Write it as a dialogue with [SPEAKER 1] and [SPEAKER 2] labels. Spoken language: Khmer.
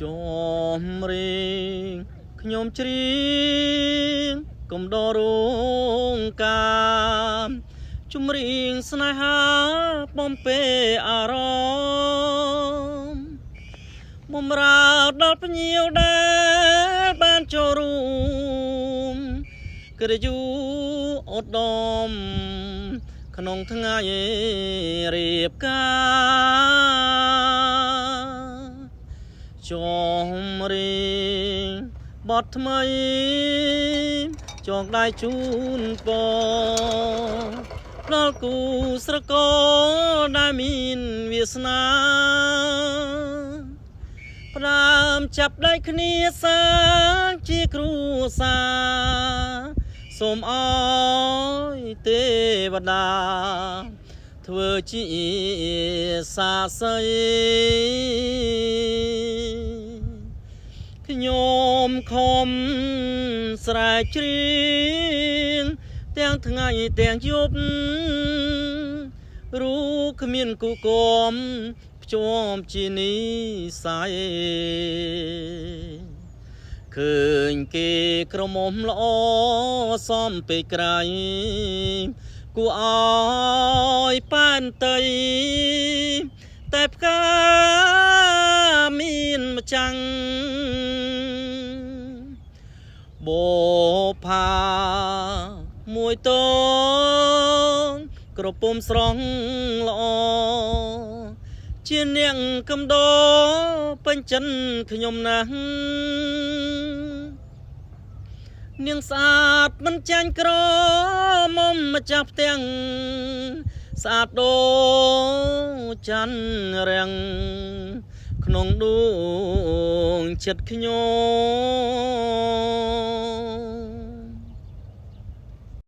[SPEAKER 1] ចំរៀងខ្ញុំច្រៀងកុំដរងកាមជំរៀងស្នេហាបំពេអារម្មណ៍បំរើដល់ភ្ញៀវដែលបានចូលរួមក្រយូអត់ដំក្នុងថ្ងៃរៀបការចំរៀងបទថ្មីចងដៃជូនពរដល់គូស្រករដែលមានវាសនាផ្ដើមចាប់ដៃគ្នាសាងជាគ្រួសារសូមអើយទេវតាធ្វើជាសាស័យខ្ញុំខំស្រែកច្រៀងទាំងថ្ងៃទាំងយប់រូគ្មានគូគំភ្ជាប់ជានិស័យឃើញគេក្រមុំល្អសំពេកក្រៃគួរអើយប៉ែនតីតែផ្កាមានម្ចាំងបផាមួយតងក្រពុំស្រស់ល្អជានាងកំដរពេញចិនខ្ញុំណាស់នាងស្អាតមិនចាញ់ក្រមុំម្ចាស់ផ្ទាំងស្អាតដូចច័ន្ទរាំងក្នុងដួងចិត្តខ្ញុំ